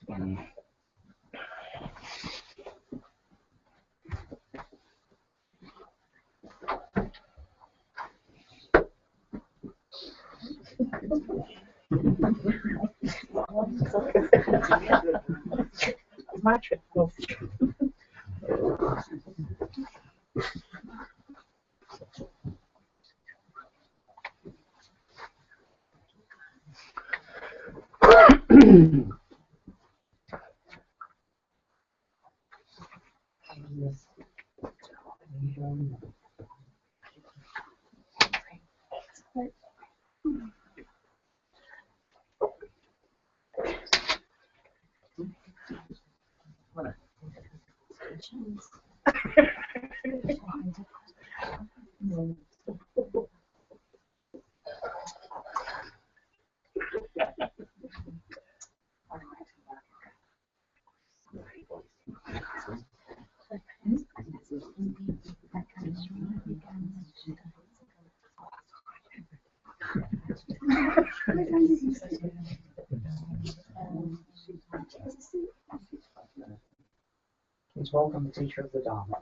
My trip. Please welcome the teacher of the Dharma.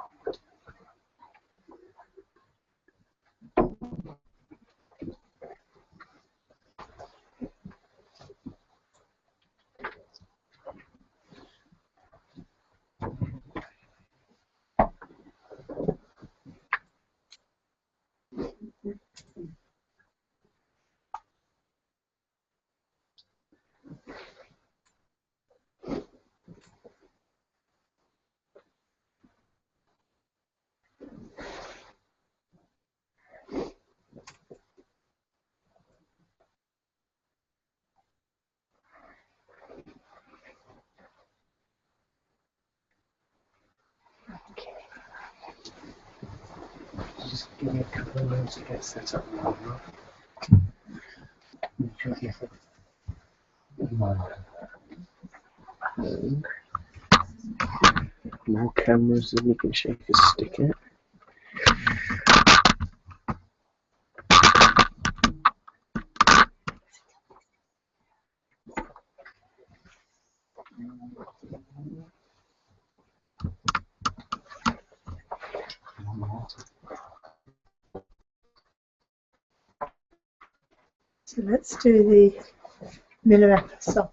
Just give me a couple of minutes to get set up now. More cameras than you can shake a stick at. So let's do the Minarepa song.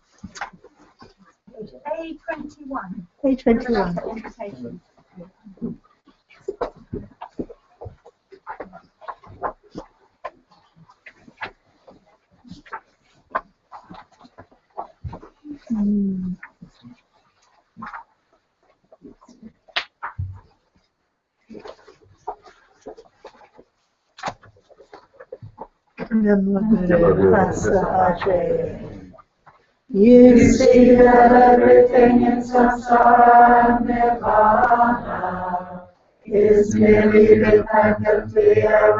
A21. A21. Namo Guru Vasahajaya. You see that everything in samsara nirvana is merely dependently a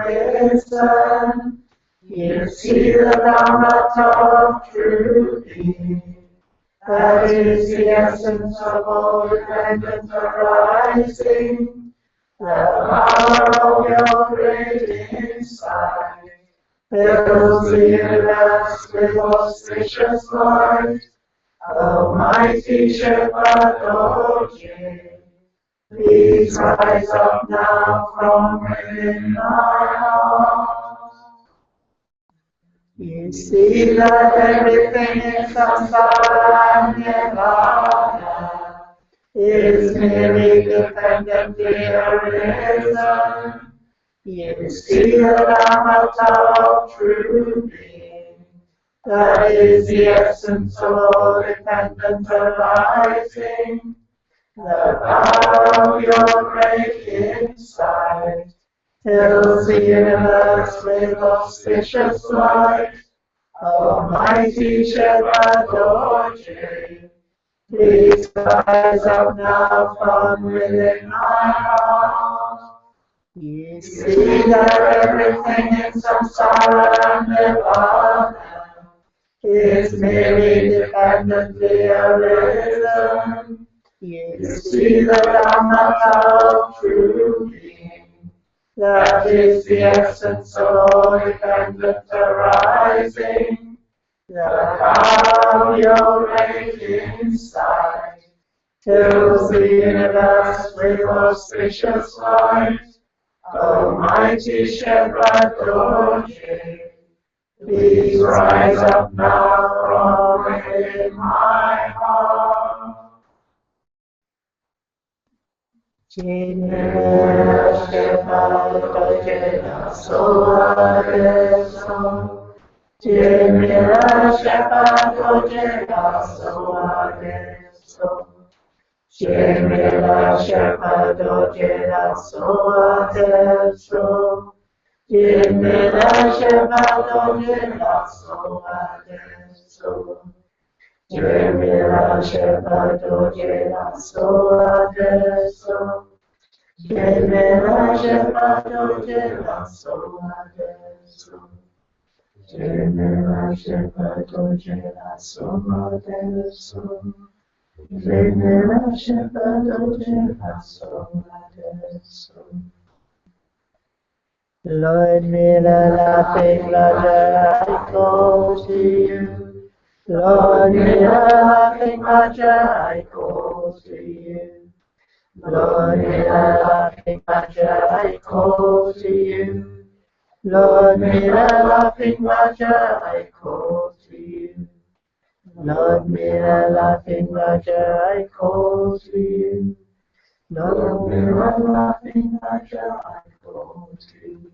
wisdom. You see the Dhamma of true being, that is the essence of all dependent arising, the power of your great insight fills the universe with auspicious light. Almighty Shepherd Dorje, please rise up now from within my heart. You see that everything in samsara nirvana is merely dependently arisen. You see the Dhamma of true being, that is the essence of all dependent arising, the power of your great insight fills the universe with auspicious light. Almighty Shepherd Dorje, please rise up now from within my heart. You see that everything in samsara nirvana is merely dependently arisen. You see the Dhamma of true being, that is the essence of all dependent arising, the cloud raging inside, fills the universe with auspicious light. Almighty Shepherd Dorje, please rise up now from within my heart. Jimera Shepherd Dorje, Soa Deso. Jimera Shepherd Dorje, Soa Deso. Jimera Shepherd Dorje, Soa Deso. Jimera Shepherd Dorje, Soa Deso. Jimera Shepherd Dorje, Soa Deso. Jimera Shepherd Dorje, Soa Deso. Jimera Shepherd Dorje, Soa Deso. Jimera Shepherd Dorje, Soa Deso. Lord Miller, laughing Roger, I call to you. Lord Miller, laughing Roger, I call to you. Lord Miller, laughing Roger, I call to you. Lord Miller, laughing Roger, I call to you. Lord Miller, laughing Roger, I call to you. Lord Miller, laughing Roger, I call to you.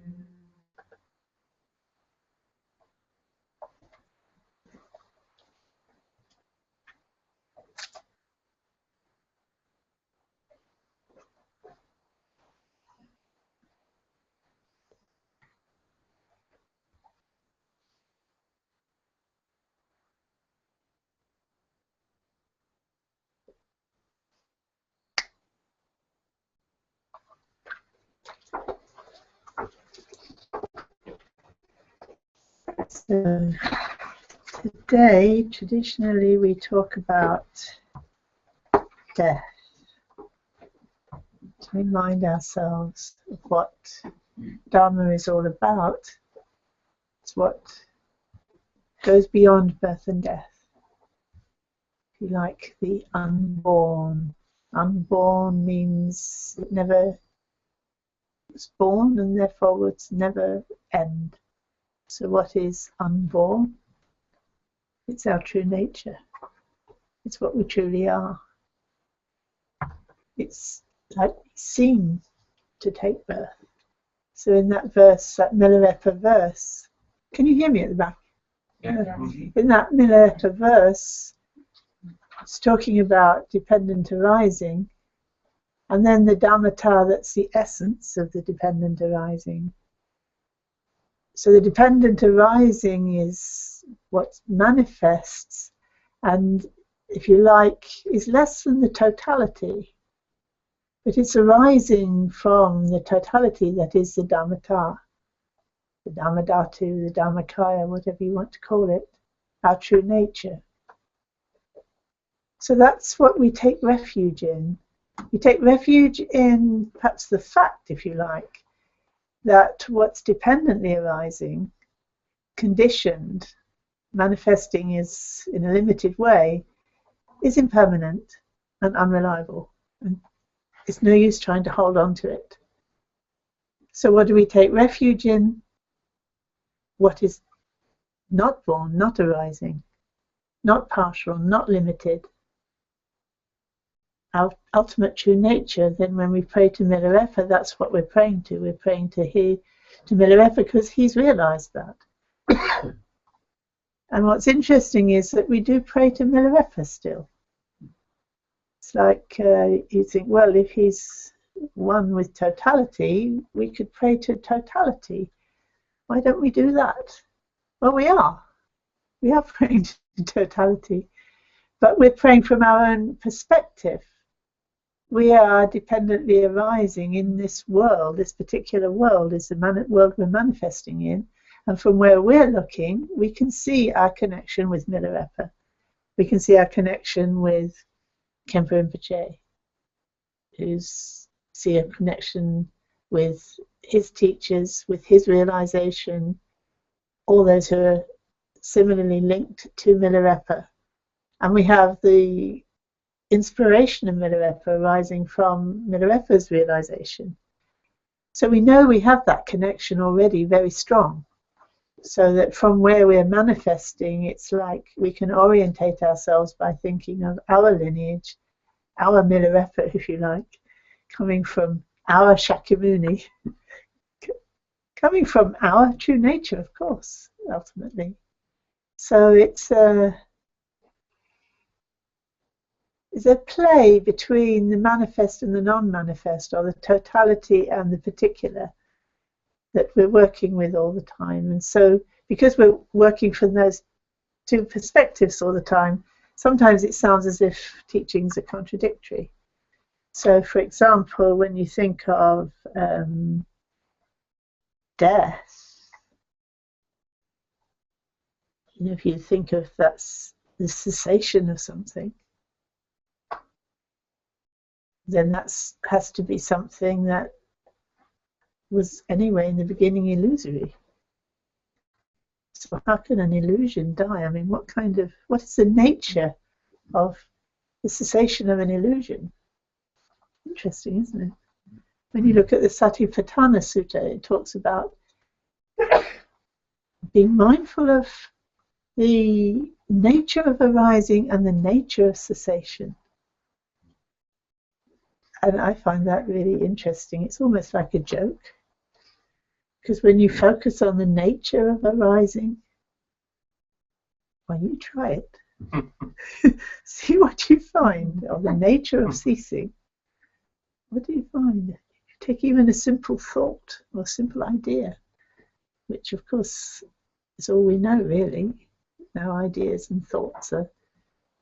So, today, traditionally, we talk about death, to remind ourselves of what Dharma is all about. It's what goes beyond birth and death. If you like, the unborn. Unborn means it never was born and therefore would never end. So what is unborn? It's our true nature. It's what we truly are. It's like we seem to take birth. So in that verse, that Milarepa verse, can you hear me at the back? Yeah. In that Milarepa verse, it's talking about dependent arising, and then the Dhammatta, that's the essence of the dependent arising. So the dependent arising is what manifests, and if you like, is less than the totality, but it's arising from the totality that is the Dhammatta, the Dhammadhatu, the Dhammakaya, whatever you want to call it, our true nature. So that's what we take refuge in. We take refuge in perhaps the fact, if you like, that what's dependently arising, conditioned, manifesting is in a limited way, is impermanent and unreliable. And it's no use trying to hold on to it. So what do we take refuge in? What is not born, not arising, not partial, not limited. Our ultimate true nature. Then when we pray to Milarepa, that's what we're praying to. We're praying to Milarepa because he's realized that. And what's interesting is that we do pray to Milarepa still. It's like you think, well, if he's one with totality, we could pray to totality. Why don't we do that? Well, we are. We are praying to totality. But we're praying from our own perspective. We are dependently arising in this world. This particular world is the world we're manifesting in. And from where we're looking, we can see our connection with Milarepa. We can see our connection with Khenpo Rinpoche. See a connection with his teachers, with his realization, all those who are similarly linked to Milarepa. And we have the inspiration of Milarepa arising from Milarepa's realization. So we know we have that connection already very strong. So that from where we're manifesting, it's like we can orientate ourselves by thinking of our lineage, our Milarepa, if you like, coming from our Shakyamuni, coming from our true nature, of course, ultimately. So it's a play between the manifest and the non-manifest, or the totality and the particular, that we're working with all the time. And so because we're working from those two perspectives all the time, sometimes it sounds as if teachings are contradictory. So for example, when you think of death, if you think of that's the cessation of something, then that has to be something that was anyway in the beginning illusory. So how can an illusion die? I mean, what is the nature of the cessation of an illusion? Interesting, isn't it? When you look at the Satipatthana Sutta, it talks about being mindful of the nature of arising and the nature of cessation. And I find that really interesting. It's almost like a joke. Because when you focus on the nature of arising, well, you try it. See what you find, or the nature of ceasing. What do you find? You take even a simple thought or a simple idea, which of course is all we know really. Our ideas and thoughts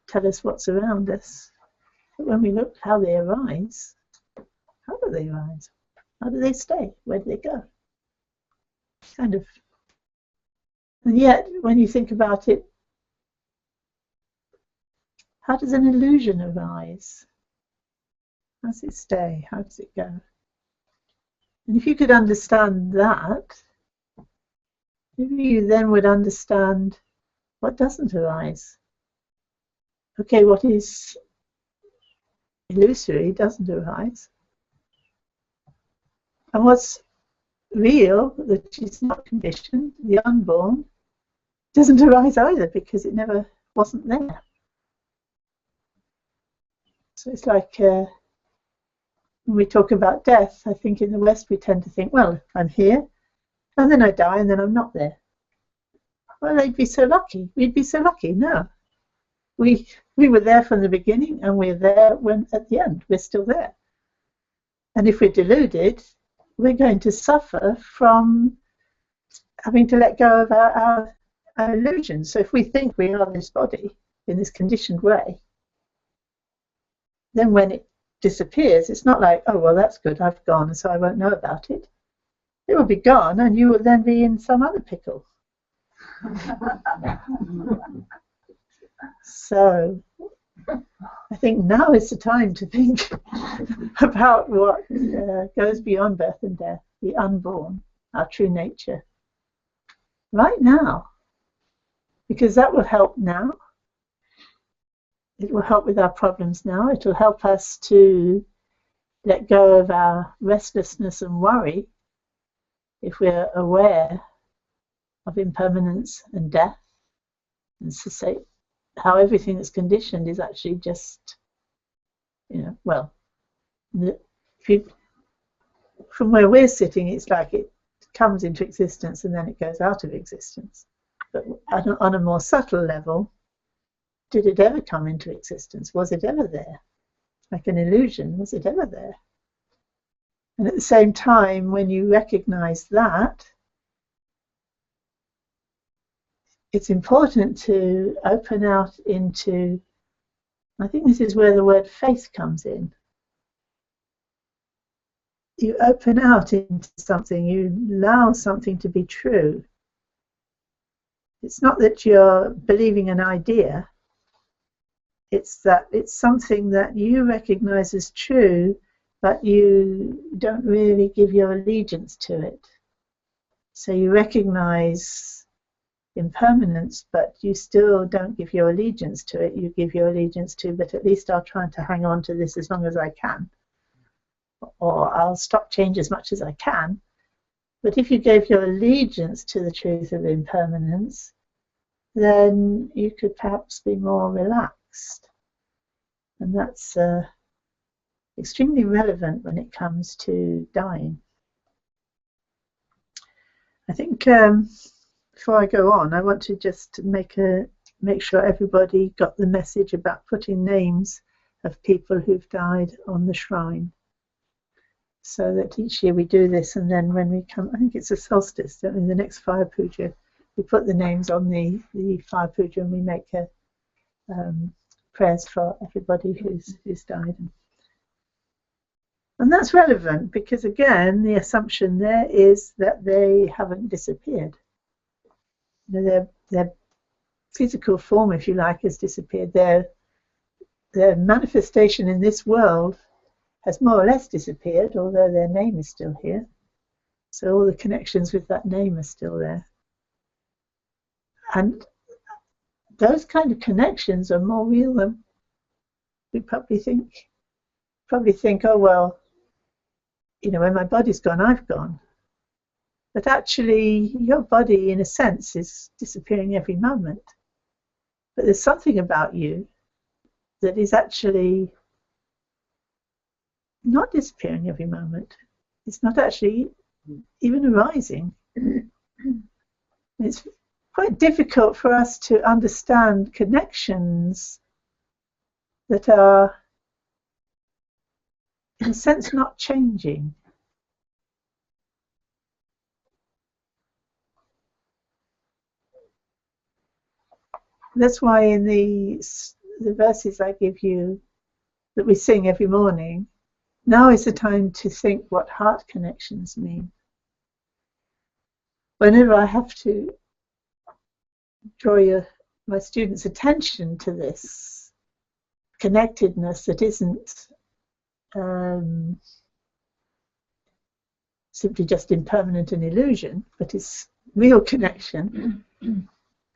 tell us what's around us. But when we look how they arise, how do they arise? How do they stay? Where do they go? Kind of. And yet, when you think about it, how does an illusion arise? How does it stay? How does it go? And if you could understand that, maybe you then would understand what doesn't arise. Okay, what is illusory doesn't arise. And what's real, that is not conditioned, the unborn, doesn't arise either, because it never wasn't there. So it's like when we talk about death, I think in the West we tend to think, well, I'm here, and then I die, and then I'm not there. Well, they'd be so lucky. We'd be so lucky. No. We were there from the beginning, and we're there at the end. We're still there. And if we're deluded, we're going to suffer from having to let go of our illusions. So if we think we are this body in this conditioned way, then when it disappears, it's not like, oh, well, that's good, I've gone, so I won't know about it. It will be gone, and you will then be in some other pickle. So I think now is the time to think about what goes beyond birth and death, the unborn, our true nature, right now, because that will help now. It will help with our problems now. It will help us to let go of our restlessness and worry if we're aware of impermanence and death, and how everything that's conditioned is actually just, well, from where we're sitting, it's like it comes into existence and then it goes out of existence. But on a more subtle level, did it ever come into existence? Was it ever there? Like an illusion, was it ever there? And at the same time, when you recognize that, it's important to open out into, I think this is where the word faith comes in. You open out into something, you allow something to be true. It's not that you're believing an idea, it's that it's something that you recognize as true, but you don't really give your allegiance to it. So you recognize impermanence, but you still don't give your allegiance to it. You give your allegiance to, but at least I'll try to hang on to this as long as I can, or I'll stop change as much as I can. But if you gave your allegiance to the truth of impermanence, then you could perhaps be more relaxed. And that's extremely relevant when it comes to dying. I think before I go on, I want to just make sure everybody got the message about putting names of people who've died on the shrine. So that each year we do this, and then when we come, I think it's a solstice, don't we? The next fire puja, we put the names on the fire puja, and we make prayers for everybody who's died. And that's relevant because, again, the assumption there is that they haven't disappeared. You know, their physical form, if you like, has disappeared. Their manifestation in this world has more or less disappeared, although their name is still here. So all the connections with that name are still there. And those kind of connections are more real than we probably think. Oh, well, you know, when my body's gone, I've gone. But actually, your body, in a sense, is disappearing every moment. But there's something about you that is actually not disappearing every moment. It's not actually even arising. It's quite difficult for us to understand connections that are, in a sense, not changing. That's why in the verses I give you that we sing every morning, now is the time to think what heart connections mean. Whenever I have to draw my students' attention to this connectedness that isn't simply just impermanent and illusion, but is real connection,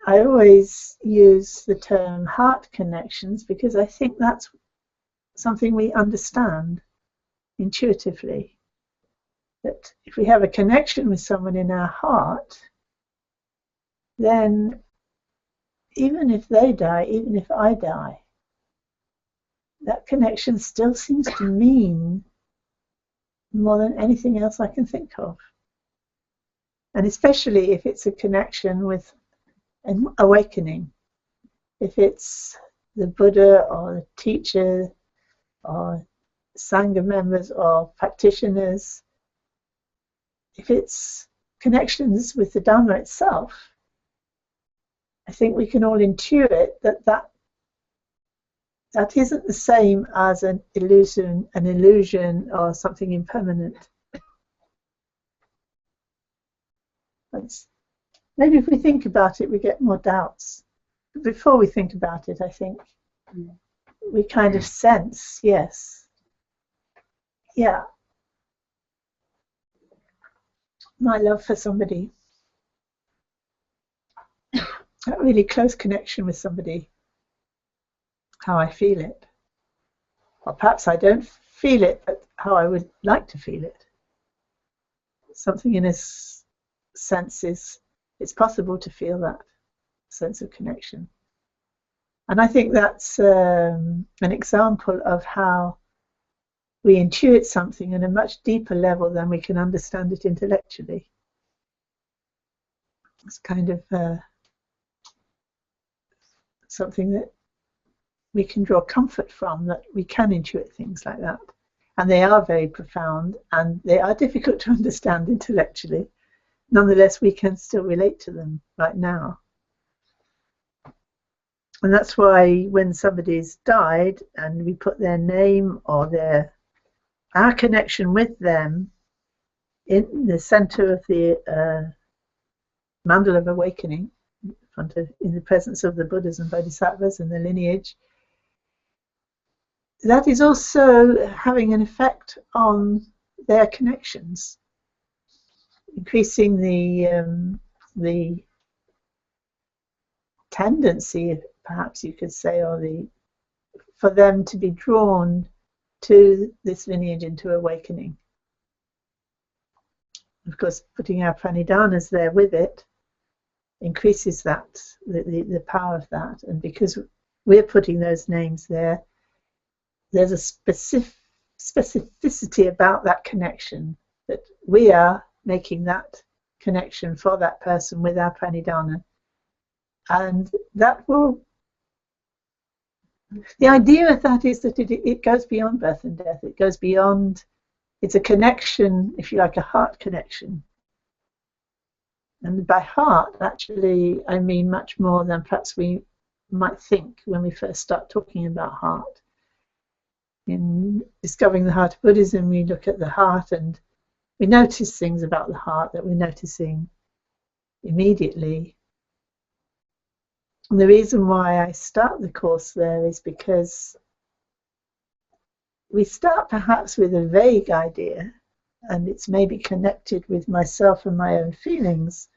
I always use the term heart connections because I think that's something we understand intuitively. That if we have a connection with someone in our heart, then even if they die, even if I die, that connection still seems to mean more than anything else I can think of. And especially if it's a connection with an awakening. If it's the Buddha or the teacher or Sangha members or practitioners, if it's connections with the Dhamma itself, I think we can all intuit that isn't the same as an illusion or something impermanent. Maybe if we think about it, we get more doubts. But before we think about it, I think we kind of sense, yes, yeah, my love for somebody, that really close connection with somebody, how I feel it. Or perhaps I don't feel it, but how I would like to feel it. Something in a sense is, it's possible to feel that sense of connection. And I think that's an example of how we intuit something on a much deeper level than we can understand it intellectually. It's kind of something that we can draw comfort from, that we can intuit things like that. And they are very profound, and they are difficult to understand intellectually. Nonetheless, we can still relate to them right now. And that's why when somebody's died and we put their name or our connection with them in the center of the mandala of awakening, in the presence of the Buddhas and Bodhisattvas and the lineage, that is also having an effect on their connections, increasing the tendency, perhaps you could say, or for them to be drawn to this lineage into awakening. Of course, putting our pranidhanas there with it increases that, the power of that. And because we're putting those names there, there's a specificity about that connection, that we are making that connection for that person with our pranidhana. And that will, the idea of that is that it goes beyond birth and death. It goes beyond, it's a connection, if you like, a heart connection. And by heart, actually, I mean much more than perhaps we might think when we first start talking about heart. In discovering the heart of Buddhism, we look at the heart and we notice things about the heart that we're noticing immediately. And the reason why I start the course there is because we start perhaps with a vague idea, and it's maybe connected with myself and my own feelings.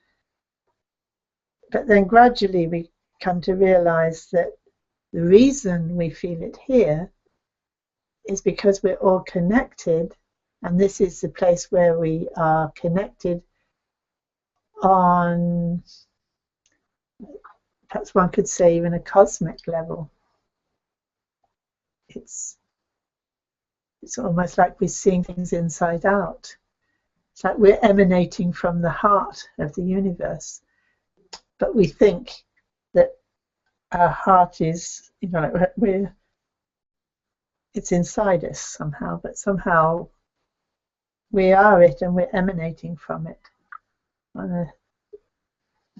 But then gradually we come to realize that the reason we feel it here is because we're all connected, and this is the place where we are connected on, perhaps one could say, even a cosmic level. It's almost like we're seeing things inside out. It's like we're emanating from the heart of the universe, but we think that our heart is, you know, like it's inside us somehow, but somehow we are it and we're emanating from it. I've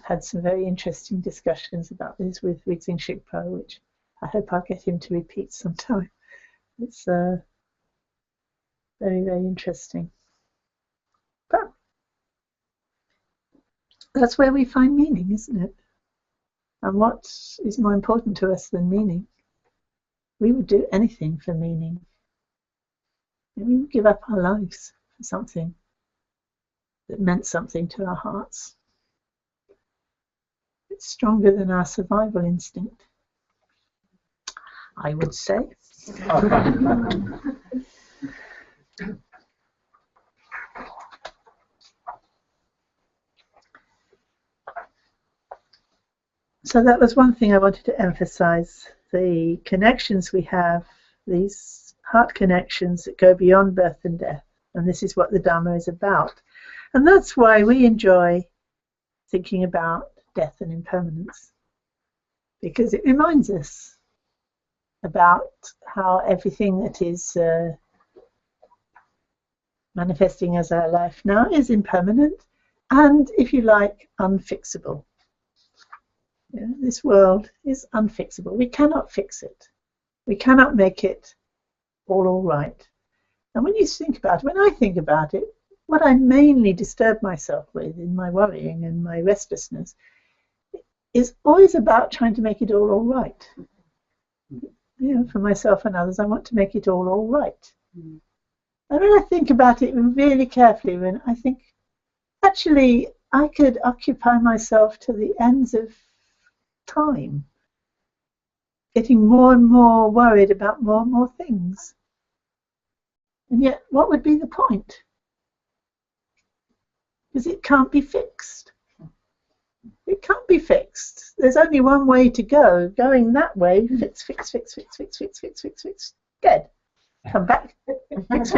had some very interesting discussions about this with Rizing Shikpo, which I hope I'll get him to repeat sometime. It's very, very interesting. But that's where we find meaning, isn't it? And what is more important to us than meaning? We would do anything for meaning. And we would give up our lives for something that meant something to our hearts. It's stronger than our survival instinct, I would say. So that was one thing I wanted to emphasize, the connections we have, these heart connections that go beyond birth and death. And this is what the Dharma is about. And that's why we enjoy thinking about death and impermanence, because it reminds us about how everything that is manifesting as our life now is impermanent and, if you like, unfixable. Yeah, this world is unfixable. We cannot fix it. We cannot make it all right. And when you think about it, when I think about it, what I mainly disturb myself with in my worrying and my restlessness is always about trying to make it all right. You know, for myself and others, I want to make it all right. And when I think about it really carefully, when I think, actually, I could occupy myself to the ends of time, getting more and more worried about more and more things. And yet, what would be the point? Because it can't be fixed. It can't be fixed. There's only one way to go. Going that way, fix, dead. Come back, fix,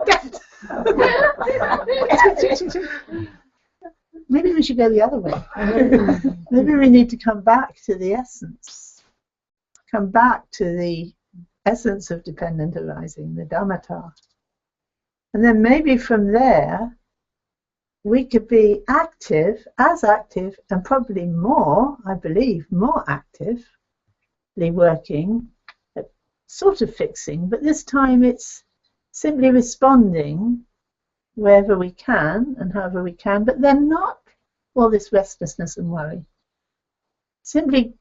dead. Maybe we should go the other way. Maybe we need to come back to the essence. Come back to the essence of dependent arising, the Dhammatta. And then maybe from there, we could be active, and probably more, I believe, more actively working at sort of fixing, but this time it's simply responding wherever we can and however we can, but then not all this restlessness and worry. Simply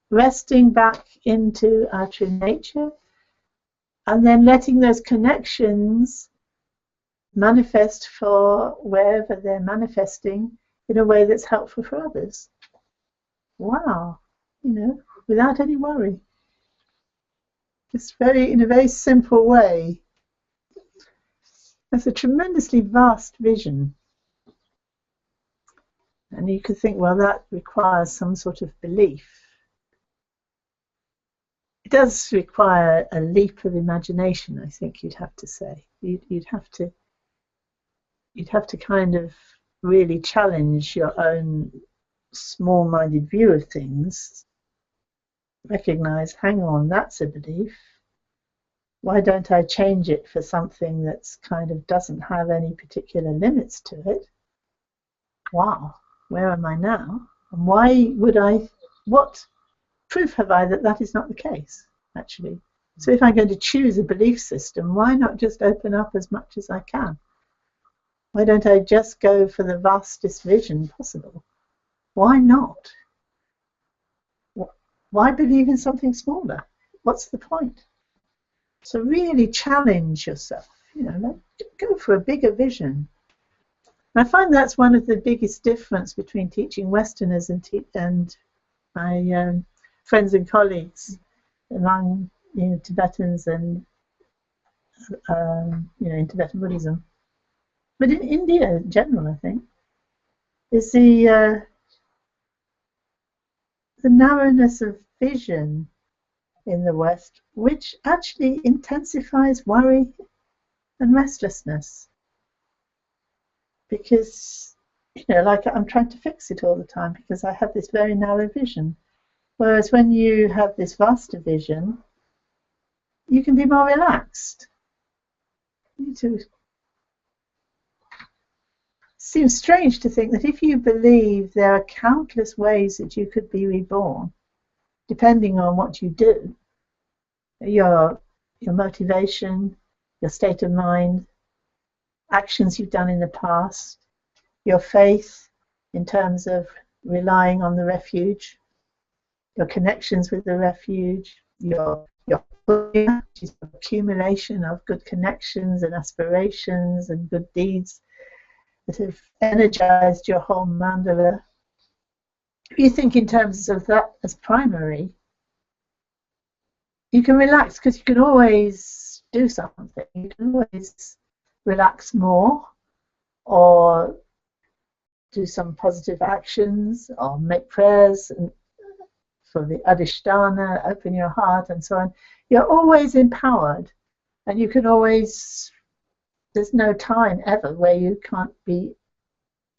resting back into our true nature and then letting those connections manifest for wherever they're manifesting in a way that's helpful for others. wow, you know, without any worry. Just in a very simple way. That's a tremendously vast vision. And you could think, well, that requires some sort of belief. It does require a leap of imagination, I think you'd have to say. You'd have to kind of really challenge your own small-minded view of things. Recognize, hang on, that's a belief. Why don't I change it for something that's kind of doesn't have any particular limits to it? Wow, where am I now? And why would I, what proof have I that that is not the case, actually? So if I'm going to choose a belief system, why not just open up as much as I can? Why don't I just go for the vastest vision possible? Why not? Why believe in something smaller? What's the point? So really challenge yourself, you know, go for a bigger vision. And I find that's one of the biggest difference between teaching Westerners and my friends and colleagues among, you know, Tibetans and you know, in Tibetan Buddhism, but in India in general, I think, is the narrowness of vision in the West, which actually intensifies worry and restlessness. Because, you know, like I'm trying to fix it all the time because I have this very narrow vision. Whereas when you have this vaster vision, you can be more relaxed. It seems strange to think that if you believe there are countless ways that you could be reborn, depending on what you do, your motivation, your state of mind, actions you've done in the past, your faith in terms of relying on the refuge, your connections with the refuge, your accumulation of good connections and aspirations and good deeds that have energized your whole mandala. If you think in terms of that as primary, you can relax because you can always do something. You can always relax more or do some positive actions or make prayers for the Adhisthana, open your heart and so on. You're always empowered and you can always, there's no time ever where you can't be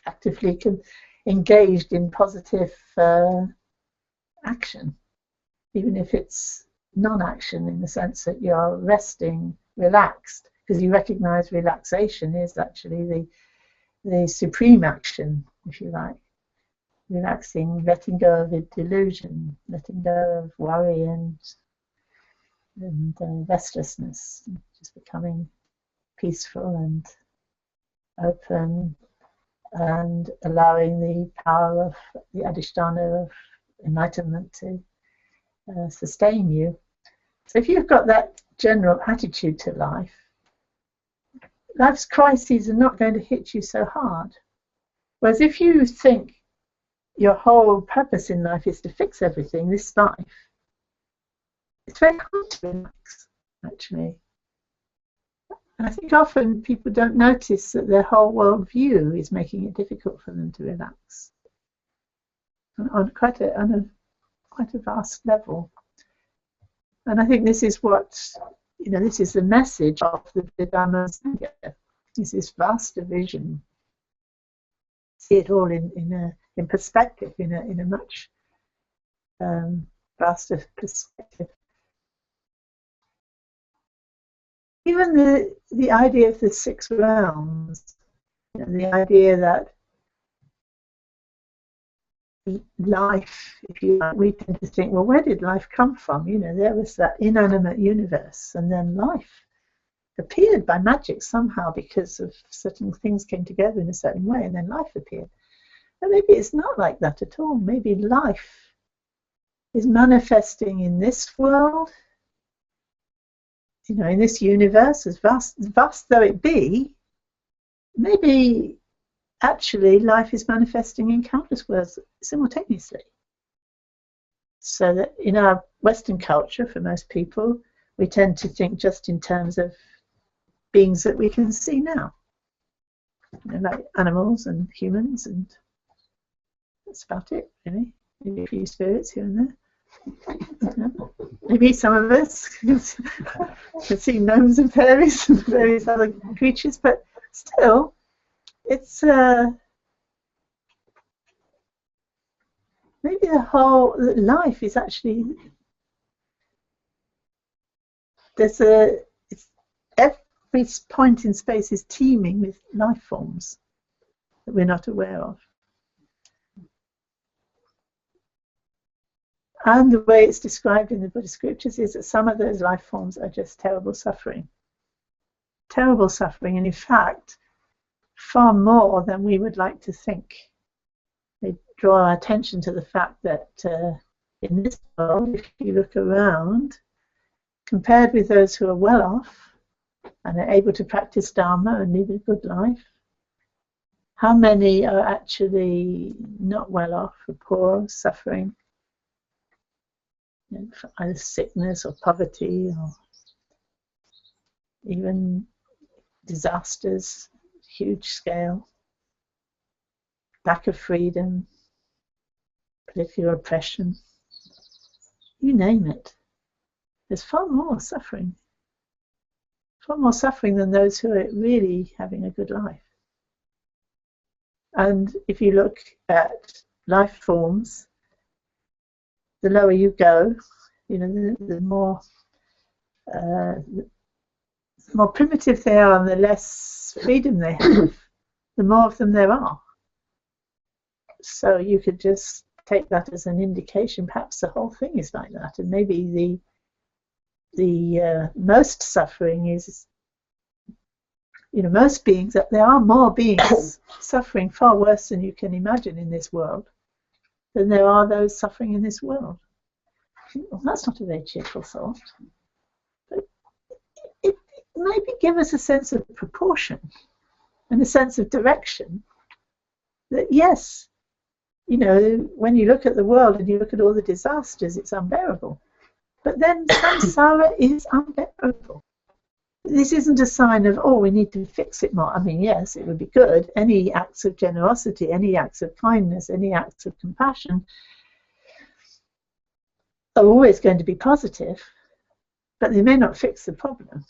actively engaged in positive action, even if it's non-action in the sense that you're resting, relaxed, because you recognize relaxation is actually the supreme action, if you like. Relaxing, letting go of a delusion, letting go of worry and restlessness, just becoming peaceful and open and allowing the power of the Adhisthana of enlightenment to sustain you. So if you've got that general attitude to life, life's crises are not going to hit you so hard. Whereas if you think your whole purpose in life is to fix everything, this life, it's very hard to relax, actually. And I think often people don't notice that their whole worldview is making it difficult for them to relax on quite a vast level. And I think this is what, you know, this is the message of the Lama Shenpen. Is this vaster vision. See it all in perspective, in a much vaster perspective. Even the idea of the 6 realms, you know, the idea that life, if you like, we tend to think, well, where did life come from? You know, there was that inanimate universe, and then life appeared by magic somehow because of certain things came together in a certain way, and then life appeared. But maybe it's not like that at all. Maybe life is manifesting in this world, you know, in this universe, as vast though it be. Maybe actually life is manifesting in countless worlds simultaneously. So that in our Western culture, for most people, we tend to think just in terms of beings that we can see now, like animals and humans, and that's about it, really. Maybe a few spirits here and there. Maybe some of us can see gnomes and fairies and various other creatures, but still, it's maybe the whole life is actually every point in space is teeming with life forms that we're not aware of. And the way it's described in the Buddhist scriptures is that some of those life forms are just terrible suffering. Terrible suffering, and in fact, far more than we would like to think. They draw our attention to the fact that in this world, if you look around, compared with those who are well off and are able to practice Dharma and live a good life, how many are actually not well off, or poor, suffering? Either sickness or poverty or even disasters, huge scale, lack of freedom, political oppression, you name it. There's far more suffering than those who are really having a good life. And if you look at life forms, the lower you go, the more primitive they are and the less freedom they have, the more of them there are. So you could just take that as an indication. Perhaps the whole thing is like that, and maybe the most suffering is, most beings. That there are more beings suffering far worse than you can imagine in this world than there are those suffering in this world. Well, that's not a very cheerful thought. But it maybe give us a sense of proportion and a sense of direction. That yes, when you look at the world and you look at all the disasters, it's unbearable. But then samsara is unbearable. This isn't a sign of, we need to fix it more. I mean, yes, it would be good. Any acts of generosity, any acts of kindness, any acts of compassion are always going to be positive, but they may not fix the problem.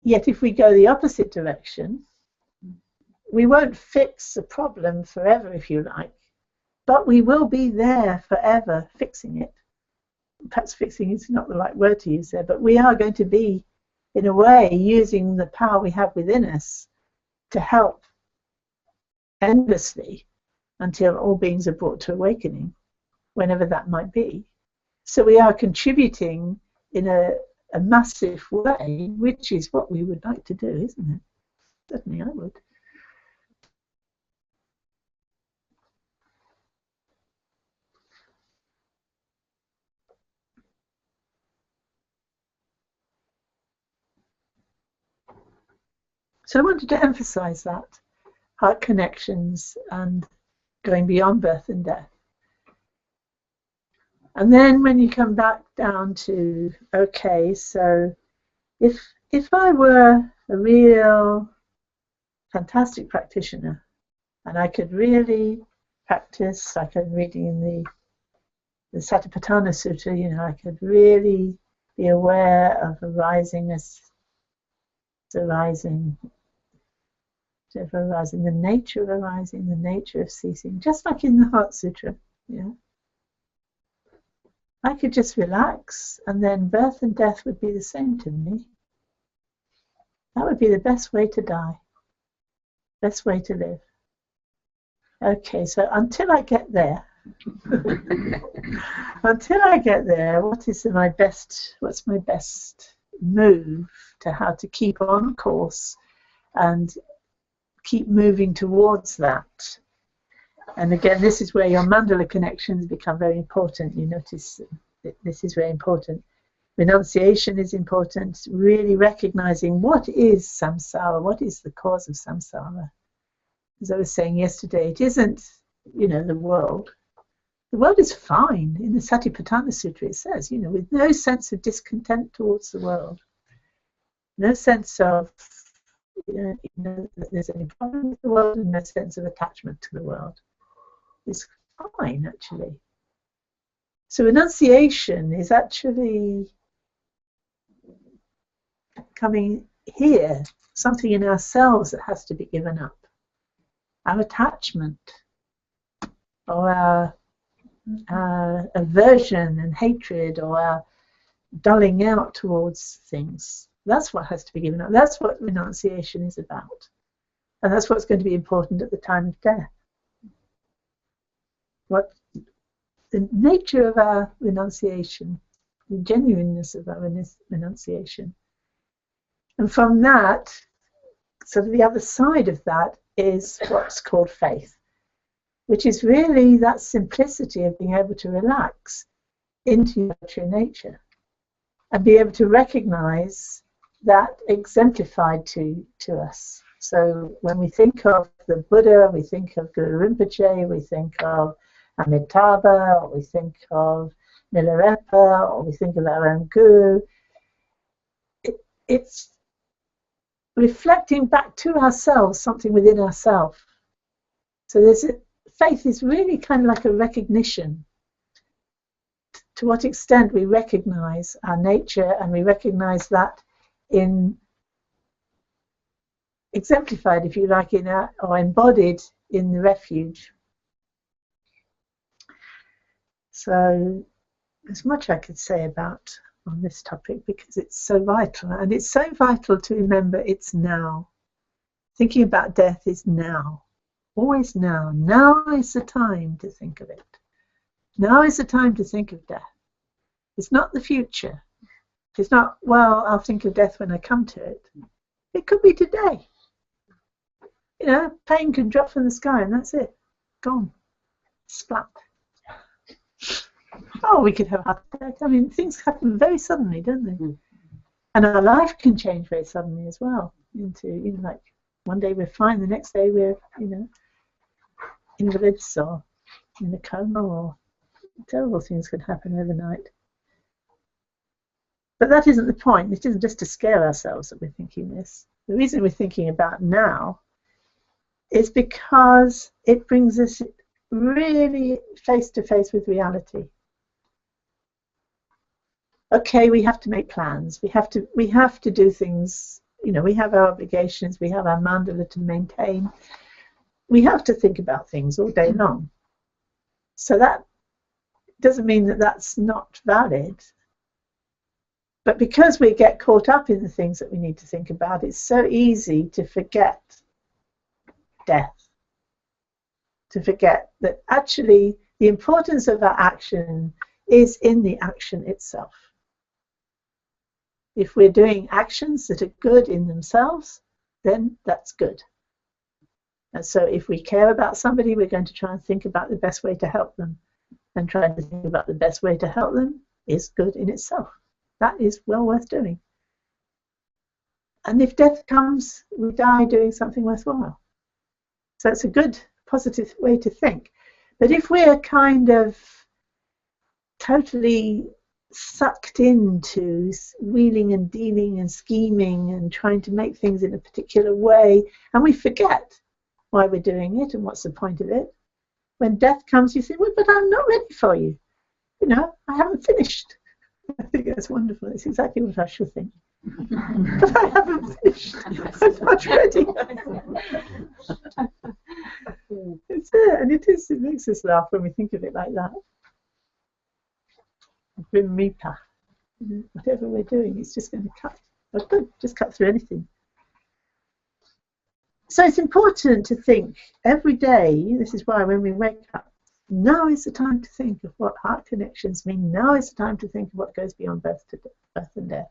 Yet if we go the opposite direction, we won't fix the problem forever, if you like, but we will be there forever fixing it. Perhaps fixing is not the right word to use there, but we are going to be, in a way, using the power we have within us to help endlessly until all beings are brought to awakening, whenever that might be. So we are contributing in a massive way, which is what we would like to do, isn't it? Certainly I would. So I wanted to emphasize that, heart connections and going beyond birth and death. And then when you come back down to, okay, so if I were a real fantastic practitioner and I could really practice, like I'm reading in the Satipatthana Sutta, I could really be aware of arising as arising, the nature of arising, the nature of ceasing, just like in the Heart Sutra. I could just relax, and then birth and death would be the same to me. That would be the best way to die, best way to live. Okay, so until I get there, what's my best move to how to keep on course and keep moving towards that? And again, this is where your mandala connections become very important. You notice that this is very important. Renunciation is important, really recognizing what is samsara, what is the cause of samsara. As I was saying yesterday, it isn't, the world. The world is fine. In the Satipatthana Sutra it says, with no sense of discontent towards the world, no sense of that there's any problem with the world, and no sense of attachment to the world. It's fine, actually. So renunciation is actually coming here, something in ourselves that has to be given up. Our attachment, or our aversion and hatred, or our dulling out towards things. That's what has to be given up. That's what renunciation is about. And that's what's going to be important at the time of death. What the nature of our renunciation, the genuineness of our renunciation. And from that, sort of the other side of that is what's called faith, which is really that simplicity of being able to relax into your true nature and be able to recognize that exemplified to us. So when we think of the Buddha, we think of Guru Rinpoche, we think of Amitabha, or we think of Milarepa, or we think of our own Guru, it's reflecting back to ourselves something within ourselves. So faith is really kind of like a recognition to what extent we recognize our nature, and we recognize that in exemplified, if you like, in our, or embodied in the refuge. So there's much I could say about on this topic because it's so vital, and it's so vital to remember it's now. Thinking about death is now, always now. Now is the time to think of it. Now is the time to think of death. It's not the future. It's not, well, I'll think of death when I come to it. It could be today. Pain can drop from the sky and that's it. Gone. Splat. Oh, we could have a heart attack. I mean, things happen very suddenly, don't they? Mm. And our life can change very suddenly as well. Into, like one day we're fine, the next day we're, invalids or in a coma, or terrible things can happen overnight. But that isn't the point. It isn't just to scare ourselves that we're thinking this. The reason we're thinking about now is because it brings us really face to face with reality. Okay, we have to make plans. We have to do things. We have our obligations. We have our mandala to maintain. We have to think about things all day long. So that doesn't mean that that's not valid. But because we get caught up in the things that we need to think about, it's so easy to forget death. To forget that actually the importance of our action is in the action itself. If we're doing actions that are good in themselves, then that's good. And so if we care about somebody, we're going to try and think about the best way to help them. And trying to think about the best way to help them is good in itself. That is well worth doing. And if death comes, we die doing something worthwhile. So it's a good, positive way to think. But if we're kind of totally sucked into wheeling and dealing and scheming and trying to make things in a particular way, and we forget why we're doing it and what's the point of it, when death comes, you think, well, but I'm not ready for you. I haven't finished. I think that's wonderful. It's exactly what I should think. But I haven't finished. I'm not ready. It's there, and it makes us laugh when we think of it like that. Vimripa. Whatever we're doing, it's just going to cut. Well, good, just cut through anything. So it's important to think every day. This is why when we wake up, now is the time to think of what heart connections mean. Now is the time to think of what goes beyond birth and death.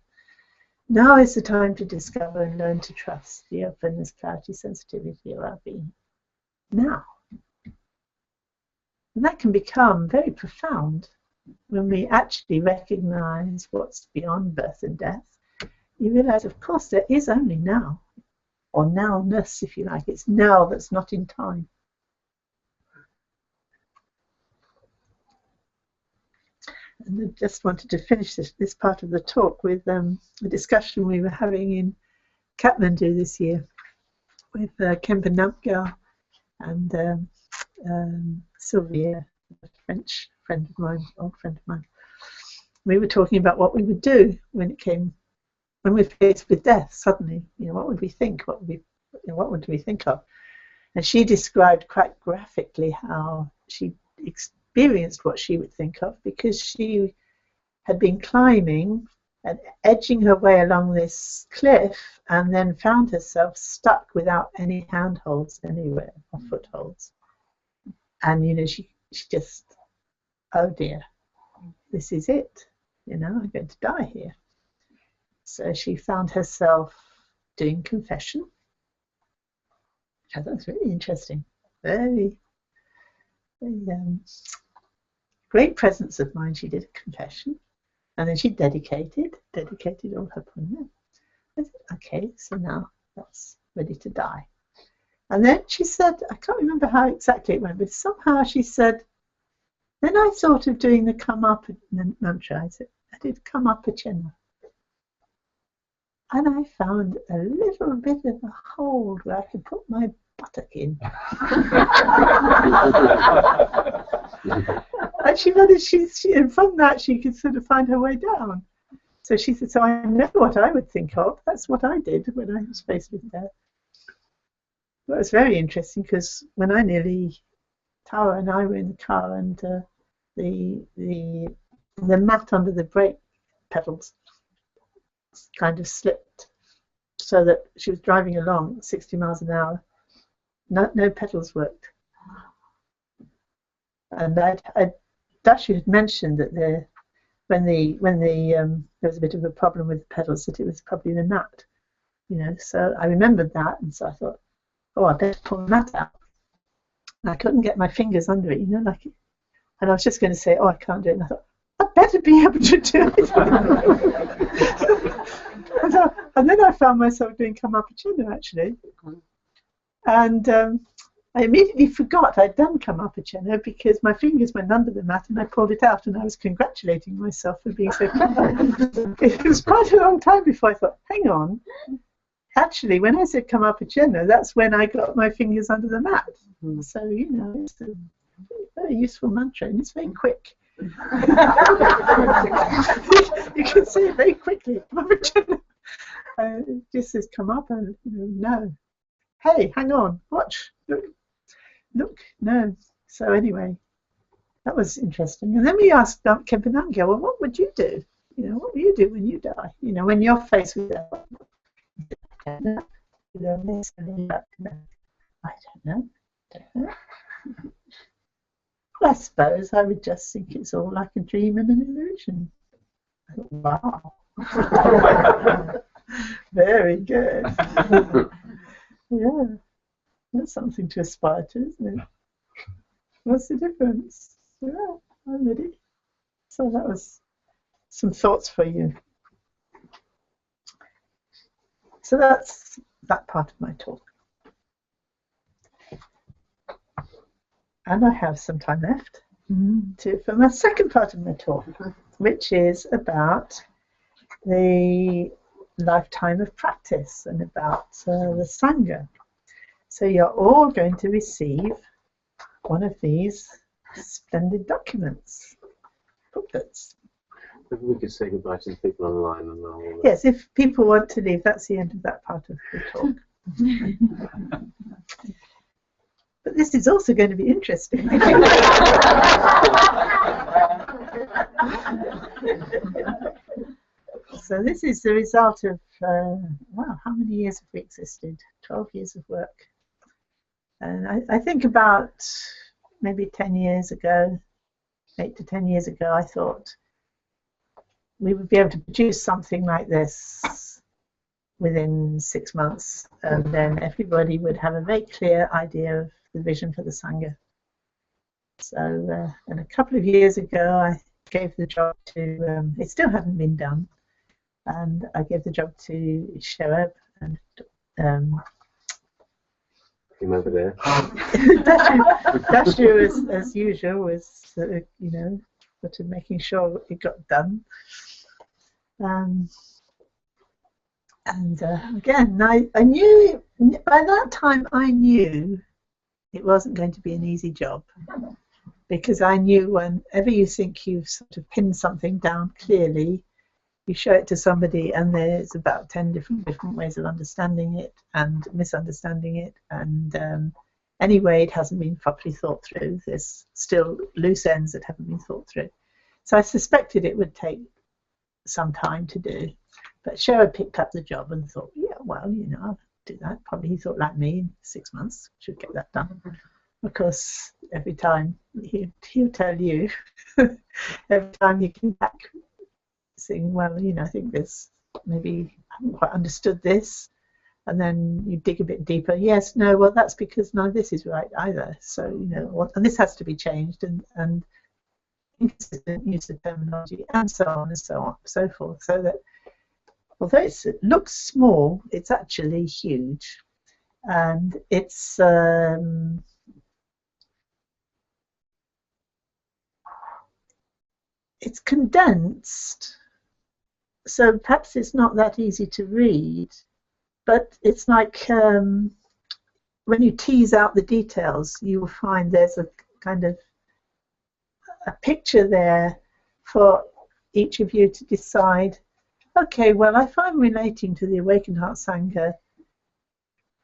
Now is the time to discover and learn to trust the openness, clarity, sensitivity of our being. Now. And that can become very profound when we actually recognize what's beyond birth and death. You realize, of course, there is only now, or nowness, if you like. It's now that's not in time. And I just wanted to finish this part of the talk with a discussion we were having in Kathmandu this year with Kempa Namgyal and Sylvia, a French friend of mine, old friend of mine. We were talking about what we would do when we're faced with death suddenly. What would we think? What would we think of? And she described quite graphically how she experienced what she would think of, because she had been climbing and edging her way along this cliff and then found herself stuck without any handholds anywhere or footholds. And she just, oh dear, this is it. I'm going to die here. So she found herself doing confession. I thought it was really interesting. Very, very great presence of mind. She did a confession, and then she dedicated all her punya. I said, okay, so now that's ready to die. And then she said, I can't remember how exactly it went, but somehow she said, then I thought of doing the come up mantra. I did come up a chenna. And I found a little bit of a hold where I could put my buttock in. And she managed, and from that she could sort of find her way down. So she said, so I know what I would think of. That's what I did when I was faced with death. Well, it was very interesting, because when Tara and I were in the car, and the mat under the brake pedals kind of slipped, so that she was driving along 60 miles an hour. No pedals worked. And Dashu had mentioned that when there was a bit of a problem with the pedals, that it was probably the mat. So I remembered that, and so I thought, oh, I better pull the mat out. And I couldn't get my fingers under it, and I was just going to say, oh, I can't do it. And I thought, I better be able to do it. and then I found myself doing Kamapachana, actually. And I immediately forgot I'd done Kamapachana, because my fingers went under the mat and I pulled it out, and I was congratulating myself for being so clever. It was quite a long time before I thought, hang on. Actually, when I said Kamapachana, that's when I got my fingers under the mat. So, it's a very useful mantra, and it's very quick. You can say it very quickly. It just says come up and no. Hey, hang on, watch, look, no. So anyway, that was interesting. And then we asked Kempa Namgyal, well, what would you do? What will you do when you die? When you're faced with that. I don't know. Well, I suppose I would just think it's all like a dream and an illusion. I thought, wow. Very good. Yeah, that's something to aspire to, isn't it? What's the difference? Yeah, I'm ready. So that was some thoughts for you. So that's that part of my talk. And I have some time left for my second part of my talk, which is about the lifetime of practice and about the Sangha. So you're all going to receive one of these splendid documents, booklets. Maybe we could say goodbye to the people online and all. Yes, if people want to leave, that's the end of that part of the talk. But this is also going to be interesting. So this is the result of, wow, how many years have we existed? 12 years of work. And I think about maybe 10 years ago, 8 to 10 years ago, I thought we would be able to produce something like this within 6 months, and then everybody would have a very clear idea of the vision for the Sangha. So, and a couple of years ago, I gave the job to, it still hadn't been done, and I gave the job to Sherab and him over there. Dashu, as usual, was, sort of making sure it got done. And again, I knew, by that time I knew it wasn't going to be an easy job, because I knew whenever you think you've sort of pinned something down clearly, you show it to somebody and there's about 10 different ways of understanding it and misunderstanding it, and anyway, it hasn't been properly thought through. There's still loose ends that haven't been thought through. So I suspected it would take some time to do. But Sherwood picked up the job and thought, yeah, well, you know, I'll do that. Probably he thought, like me, in 6 months, should get that done. Of course, every time he'll tell you, every time you come back saying, well, you know, I think there's maybe I haven't quite understood this. And then you dig a bit deeper. Yes, no, well, that's because none of this is right either. So, you know, and this has to be changed, and inconsistent use of terminology, and so on and so on, so forth. So that although it looks small, it's actually huge, and it's condensed. So perhaps it's not that easy to read. But it's like when you tease out the details, you will find there's a kind of a picture there for each of you to decide, okay, well, if I'm relating to the Awakened Heart Sangha,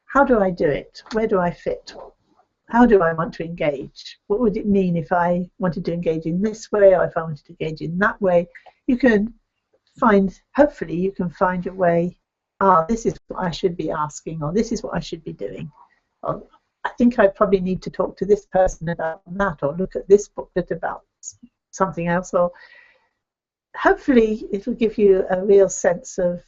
how do I do it? Where do I fit? How do I want to engage? What would it mean if I wanted to engage in this way, or if I wanted to engage in that way? You can find, hopefully you can find a way, this is what I should be asking, or this is what I should be doing. Or I think I probably need to talk to this person about that, or look at this booklet about something else, or hopefully it will give you a real sense of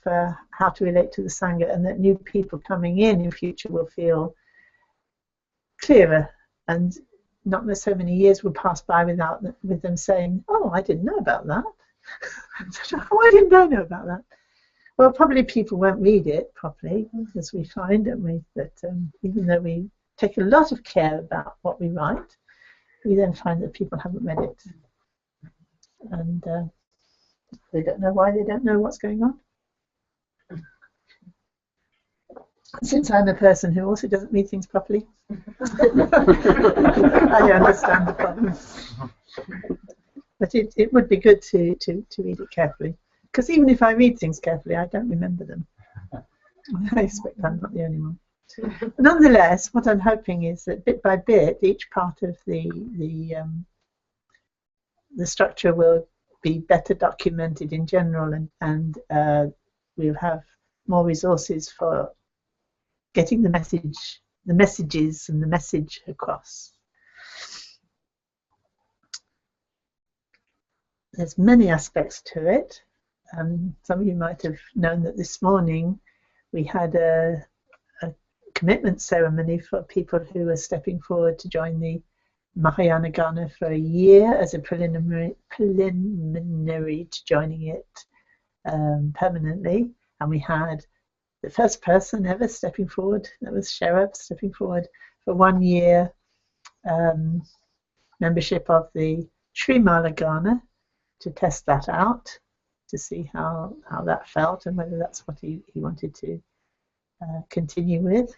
how to relate to the Sangha, and that new people coming in future will feel clearer, and not so many years will pass by with them saying, oh, I didn't know about that. Oh, I didn't know about that. Well, probably people won't read it properly, as we find, don't we, that even though we take a lot of care about what we write, we then find that people haven't read it. And they don't know why, they don't know what's going on. Since I'm a person who also doesn't read things properly, I understand the problem. But it would be good to read it carefully. Because even if I read things carefully, I don't remember them. I expect I'm not the only one. Nonetheless, what I'm hoping is that bit by bit, each part of the structure will be better documented in general, and we'll have more resources for getting the messages and the message across. There's many aspects to it. Some of you might have known that this morning we had a commitment ceremony for people who are stepping forward to join the Mahayana Gana for a year as a preliminary to joining it permanently. And we had the first person ever stepping forward, that was Sherab, stepping forward for 1 year membership of the Srimala Gana to test that out, to see how that felt and whether that's what he wanted to continue with.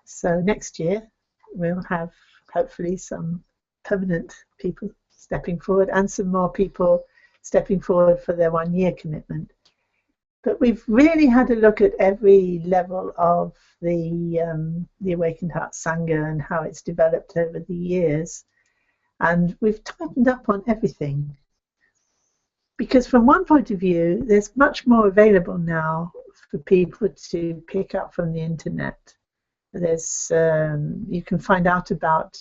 So next year we'll have hopefully some permanent people stepping forward and some more people stepping forward for their 1 year commitment. But we've really had a look at every level of the Awakened Heart Sangha and how it's developed over the years, and we've tightened up on everything. Because from one point of view, there's much more available now for people to pick up from the internet. There's you can find out about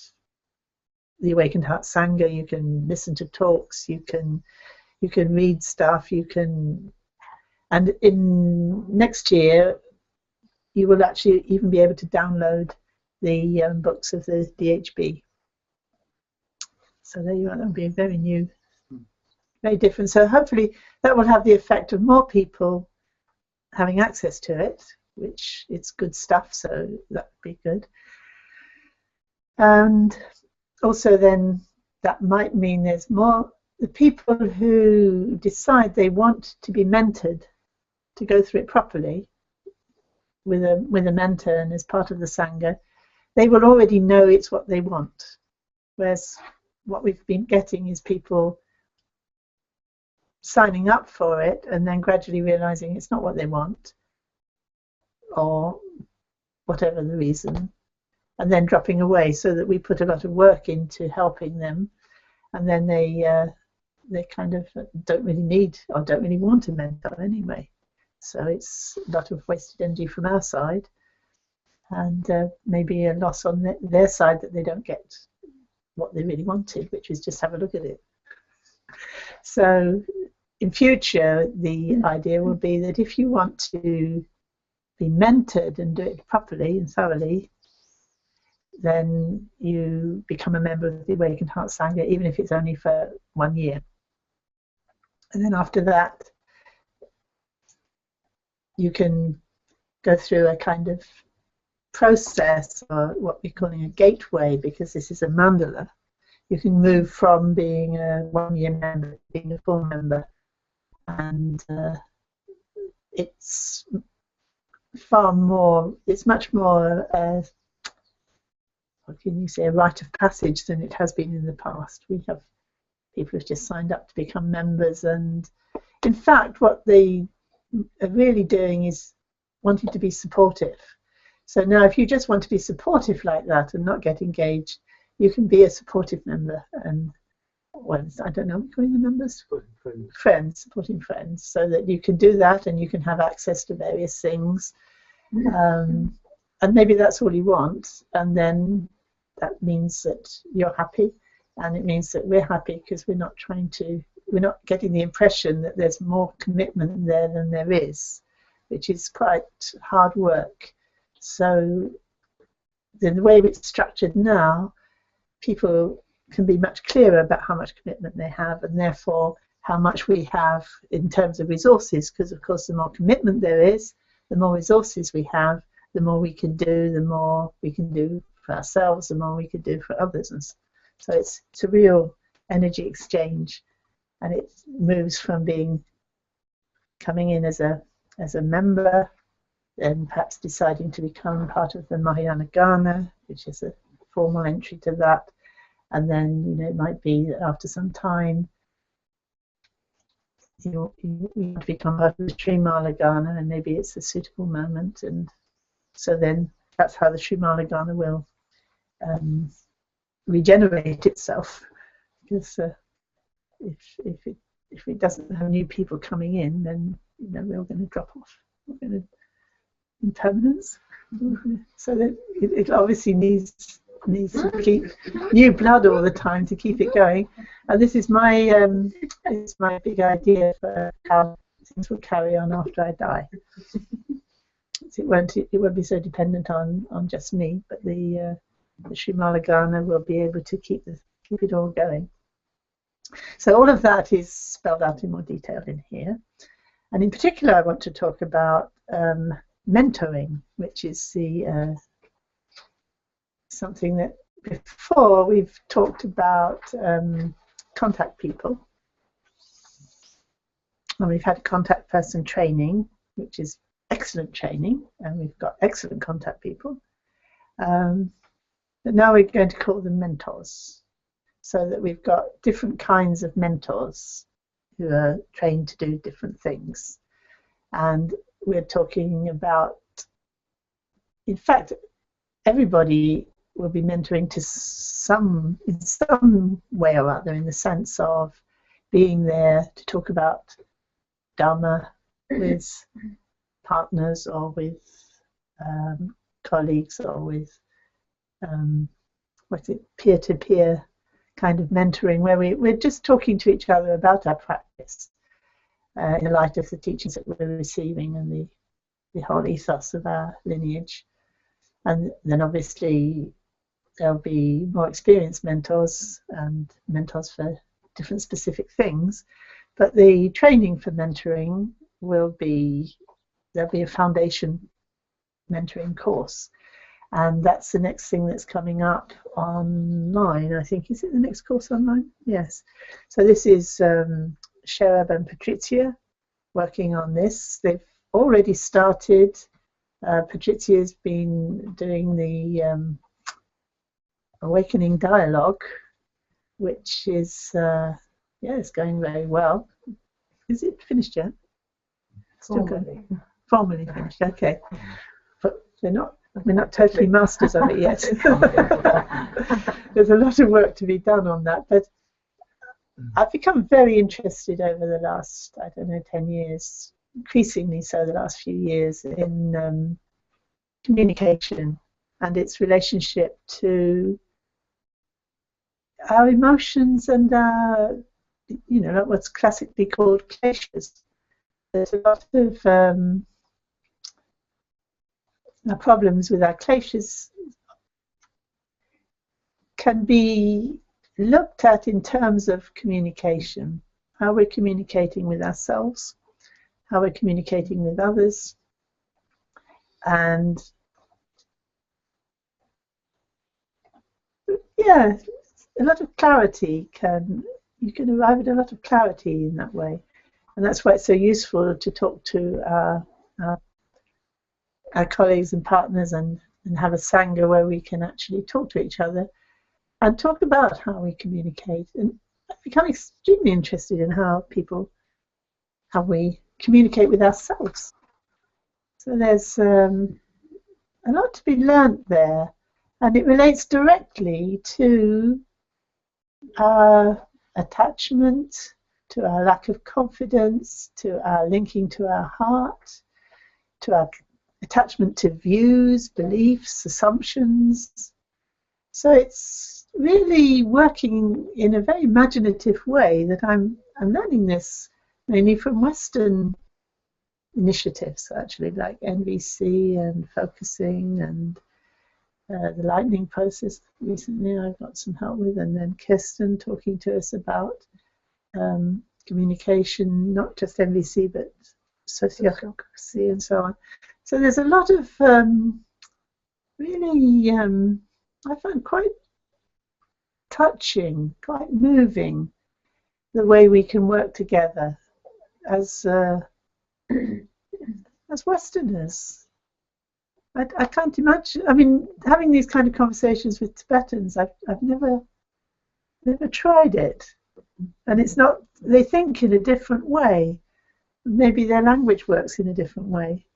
the Awakened Heart Sangha. You can listen to talks. You can read stuff. And in next year, you will actually even be able to download the books of the DHB. So there you are. That'll be very new. Very different. So hopefully that will have the effect of more people having access to it, which it's good stuff, so that would be good. And also then that might mean there's more, the people who decide they want to be mentored to go through it properly with a mentor and as part of the Sangha, they will already know it's what they want. Whereas what we've been getting is people signing up for it and then gradually realizing it's not what they want, or whatever the reason, and then dropping away, so that we put a lot of work into helping them, and then they kind of don't really need or don't really want a mentor anyway. So it's a lot of wasted energy from our side, and maybe a loss on their side that they don't get what they really wanted, which is just have a look at it. So in future, the idea will be that if you want to be mentored and do it properly and thoroughly, then you become a member of the Awakened Heart Sangha, even if it's only for 1 year. And then after that, you can go through a kind of process, or what we're calling a gateway, because this is a mandala. You can move from being a 1-year member to being a full member, and it's much more what can you say, a rite of passage than it has been in the past. We have people who've just signed up to become members, and in fact what they are really doing is wanting to be supportive. So now if you just want to be supportive like that and not get engaged, you can be a supportive member, and well, I don't know, calling the members? Friends, supporting friends, so that you can do that and you can have access to various things. And maybe that's all you want, and then that means that you're happy, and it means that we're happy, because we're not getting the impression that there's more commitment there than there is, which is quite hard work. So the way it's structured now, people can be much clearer about how much commitment they have, and therefore how much we have in terms of resources, because of course the more commitment there is, the more resources we have, the more we can do, the more we can do for ourselves, the more we can do for others. And so it's a real energy exchange, and it moves from coming in as a member, and perhaps deciding to become part of the Mahayana Gana, which is a formal entry to that, and then it might be that after some time you want to become part of the Srimala Gana, and maybe it's a suitable moment, and so then that's how the Srimala Gana will regenerate itself, because if it doesn't have new people coming in, then we're all going to drop off. We're going to impermanence. So that it obviously needs to keep new blood all the time to keep it going. And this is my big idea for how things will carry on after I die. It won't be so dependent on just me, but the Srimala Gana will be able to keep it all going. So all of that is spelled out in more detail in here, and in particular I want to talk about mentoring, which is something that before we've talked about contact people, and we've had contact person training, which is excellent training, and we've got excellent contact people, but now we're going to call them mentors, so that we've got different kinds of mentors who are trained to do different things. And we're talking about, in fact, everybody will be mentoring in some way or other, in the sense of being there to talk about Dharma with partners, or with colleagues, or with peer-to-peer kind of mentoring, where we're just talking to each other about our practice in light of the teachings that we're receiving, and the whole ethos of our lineage. And then obviously there'll be more experienced mentors, and mentors for different specific things, but the training for mentoring there'll be a foundation mentoring course, And that's the next thing that's coming up online, I think. Is it the next course online? Yes. So this is Sherab and Patricia working on this. They've already started. Patricia's been doing the Awakening Dialogue, which is, it's going very well. Is it finished yet? Still going. Formally finished, okay. But we're not totally masters of it yet. There's a lot of work to be done on that, but I've become very interested over the last, 10 years, increasingly so the last few years, in communication and its relationship to our emotions and our, like what's classically called kleshas. There's a lot of our problems with our kleshas can be looked at in terms of communication, how we're communicating with ourselves, how we're communicating with others, and a lot of clarity you can arrive at a lot of clarity in that way, and that's why it's so useful to talk to our colleagues and partners and have a Sangha where we can actually talk to each other and talk about how we communicate. And I've become extremely interested in how we communicate with ourselves. So there's a lot to be learnt there, and it relates directly to our attachment, to our lack of confidence, to our linking to our heart, to our attachment to views, beliefs, assumptions. So it's really working in a very imaginative way that I'm learning this mainly from Western initiatives, actually, like NVC and focusing and the lightning process recently I've got some help with, and then Kirsten talking to us about communication, not just NVC but sociocracy and so on. So there's a lot of really, I find quite touching, quite moving, the way we can work together as Westerners. I can't imagine. I mean, having these kind of conversations with Tibetans, I've never tried it, and it's not. They think in a different way. Maybe their language works in a different way.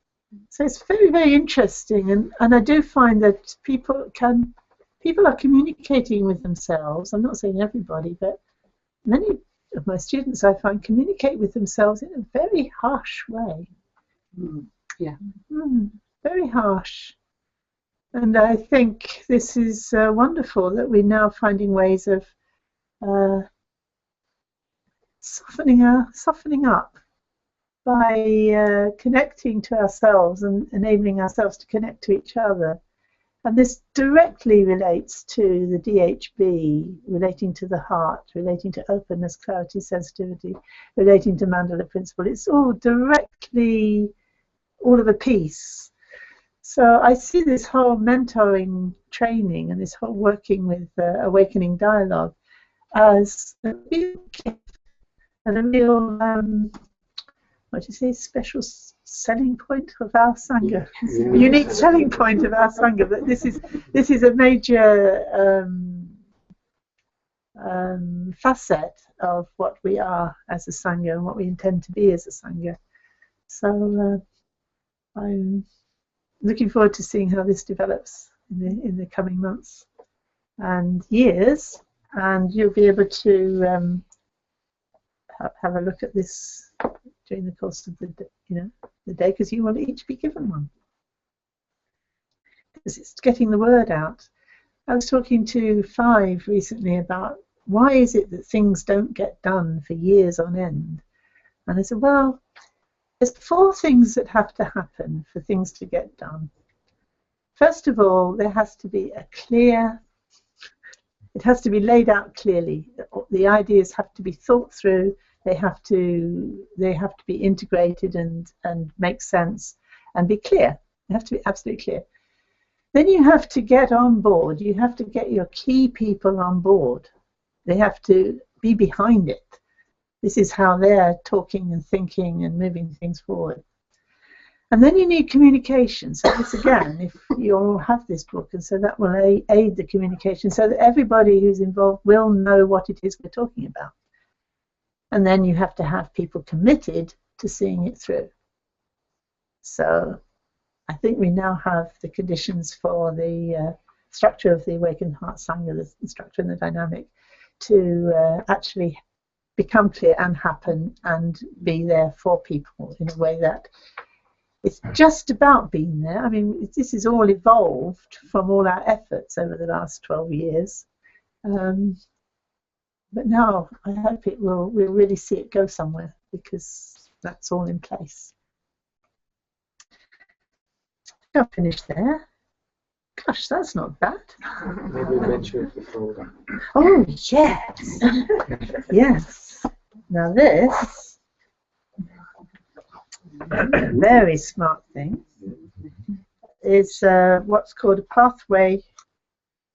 So it's very, very interesting, and I do find that people are communicating with themselves. I'm not saying everybody, but many of my students I find communicate with themselves in a very harsh way. Very harsh. And I think this is wonderful that we're now finding ways of softening up by connecting to ourselves and enabling ourselves to connect to each other. And this directly relates to the DHB, relating to the heart, relating to openness, clarity, sensitivity, relating to Mandala principle. It's all directly all of a piece. So I see this whole mentoring training and this whole working with Awakening Dialogue as a real gift and a real special selling point of our Sangha, unique selling point of our Sangha. But this is a major facet of what we are as a Sangha and what we intend to be as a Sangha. So I'm looking forward to seeing how this develops in the coming months and years, and you'll be able to have a look at this during the course of the day, because you will each be given one. Because it's getting the word out. I was talking to 5 recently about why is it that things don't get done for years on end, and I said, well, there's 4 things that have to happen for things to get done. First of all, there has to be it has to be laid out clearly. The ideas have to be thought through. They have to be integrated and make sense and be clear. They have to be absolutely clear. then you have to get on board. You have to get your key people on board. They have to be behind it. This is how they're talking and thinking and moving things forward. And then you need communication. So this again, if you all have this book, and so that will aid the communication so that everybody who's involved will know what it is we're talking about. And then you have to have people committed to seeing it through. So I think we now have the conditions for the structure of the Awakened Heart Sangha, the structure and the dynamic, to actually become clear and happen and be there for people in a way that it's just about being there. I mean, this is all evolved from all our efforts over the last 12 years. But now I hope we'll really see it go somewhere, because that's all in place. I'll finish there. Gosh, that's not bad. Maybe mention it before. Oh, yes. Yes. Now this, a very smart thing, is what's called a pathway,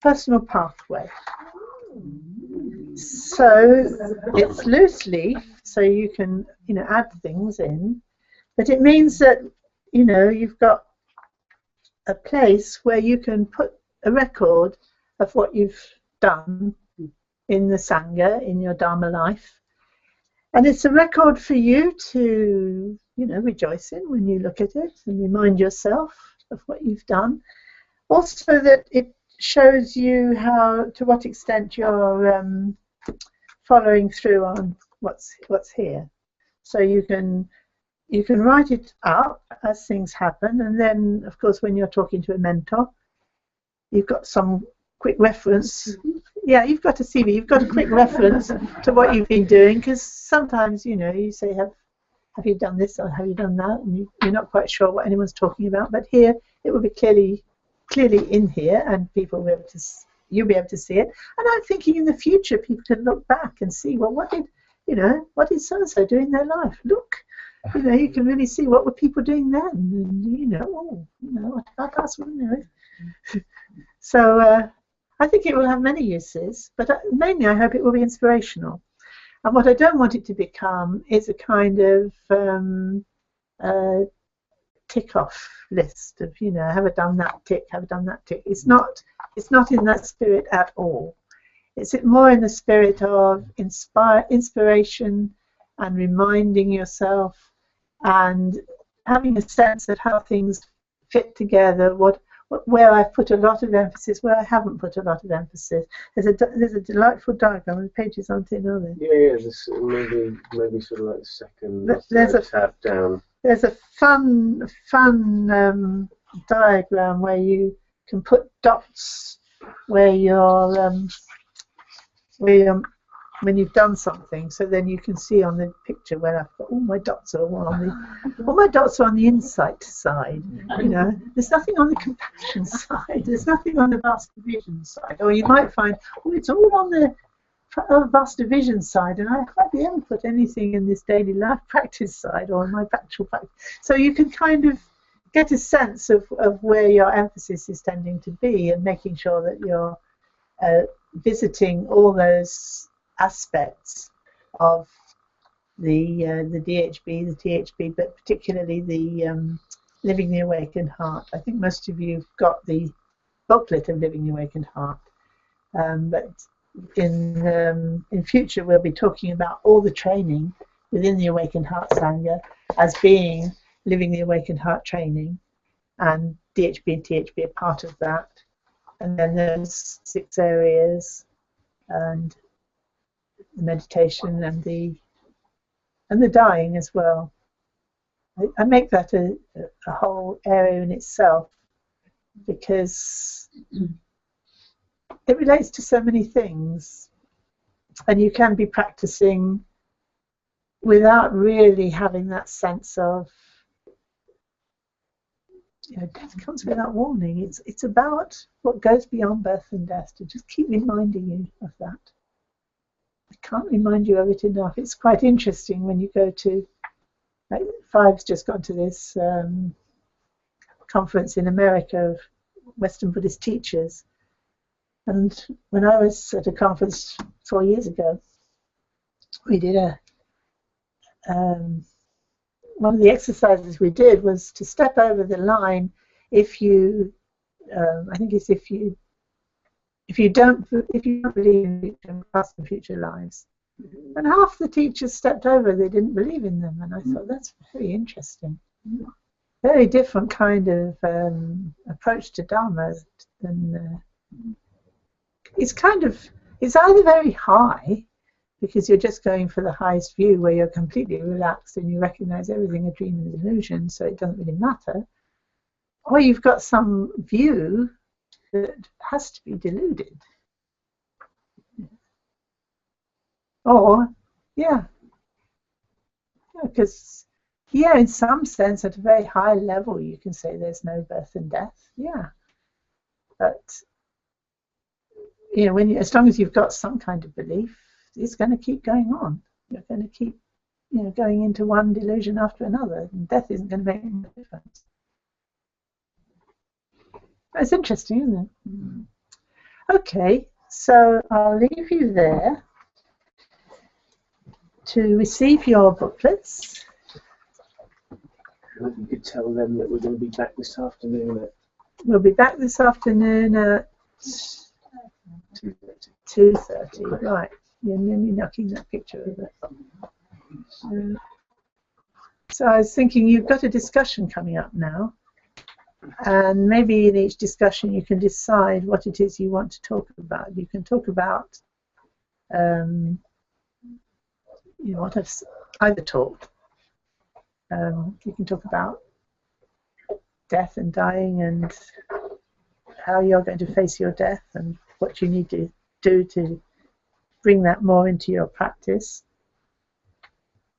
personal pathway. So it's loose leaf, so you can, add things in, but it means that, you've got a place where you can put a record of what you've done in the Sangha, in your Dharma life. And it's a record for you to, rejoice in when you look at it and remind yourself of what you've done. Also that it shows you to what extent you're following through on what's here. So you can write it up as things happen, and then of course when you're talking to a mentor, you've got some quick reference. Yeah, you've got a CV, you've got a quick reference to what you've been doing, because sometimes you say have you done this or have you done that, and you're not quite sure what anyone's talking about, but here it will be clearly in here, and people will be able to, you'll be able to see it. And I'm thinking in the future people can look back and see, well, what did so-and-so do in their life? Look, you can really see what were people doing then, and what about us? So I think it will have many uses, but mainly I hope it will be inspirational. And what I don't want it to become is a kind of tick-off list of, have I done that tick, have I done that tick. It's not in that spirit at all. It's more in the spirit of inspiration and reminding yourself and having a sense of how things fit together, where I've put a lot of emphasis, where I haven't put a lot of emphasis. There's a delightful diagram, and the pages aren't in, are they? Yeah, this maybe sort of like the second tab down. There's a fun diagram where you can put dots where when you've done something, so then you can see on the picture where I've got all my dots are on the insight side. There's nothing on the compassion side. There's nothing on the vast vision side. Or you might find, it's all on the vast vision side, and I hardly ever put anything in this daily life practice side or my actual practice. So you can kind of get a sense of where your emphasis is tending to be, and making sure that you're visiting all those aspects of the DHB, the THB, but particularly the Living the Awakened Heart. I think most of you have got the booklet of Living the Awakened Heart, but in future we'll be talking about all the training within the Awakened Heart Sangha as being Living the Awakened Heart training, and DHB and THB are part of that. And then there's 6 areas, and the meditation and the dying as well. I make that a whole area in itself, because it relates to so many things, and you can be practicing without really having that sense of, death comes without warning. It's about what goes beyond birth and death, to just keep reminding you of that. I can't remind you of it enough. It's quite interesting when you go to, Five's just gone to this conference in America of Western Buddhist teachers. And when I was at a conference 4 years ago, we did one of the exercises we did was to step over the line if you, I think it's if you don't believe in past and future lives. And half the teachers stepped over, they didn't believe in them, and I thought that's very interesting. Very different kind of approach to Dharma than it's either very high, because you're just going for the highest view where you're completely relaxed and you recognize everything a dream and an illusion, so it doesn't really matter, or you've got some view that has to be deluded. Or, because, in some sense, at a very high level, you can say there's no birth and death, but as long as you've got some kind of belief, it's going to keep going on. You're going to keep, going into one delusion after another, and death isn't going to make any difference. It's interesting, isn't it? Okay, so I'll leave you there to receive your booklets. You could tell them that we're going to be back this afternoon We'll be back this afternoon at 2:30. Right. You're nearly knocking that picture over. So I was thinking you've got a discussion coming up now, and maybe in each discussion you can decide what it is you want to talk about. You can talk about what I've either taught. You can talk about death and dying and how you're going to face your death and what you need to do to bring that more into your practice.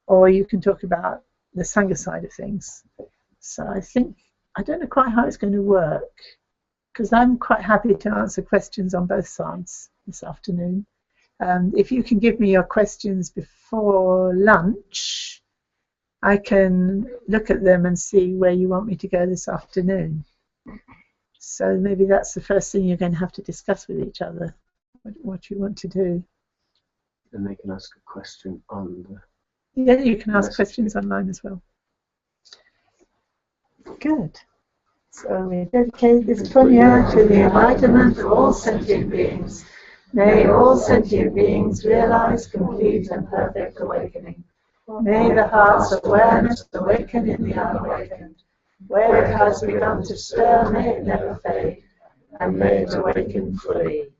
Or you can talk about the Sangha side of things. So I don't know quite how it's going to work, because I'm quite happy to answer questions on both sides this afternoon. If you can give me your questions before lunch, I can look at them and see where you want me to go this afternoon. So maybe that's the first thing you're going to have to discuss with each other, what you want to do. And they can ask a question on the... Yeah, you can ask questions online as well. Good. So we dedicate this punya to the enlightenment of all sentient beings. May all sentient beings realize complete and perfect awakening. May the heart's awareness awaken in the unawakened. Where it has begun to stir, may it never fade, and may it awaken fully.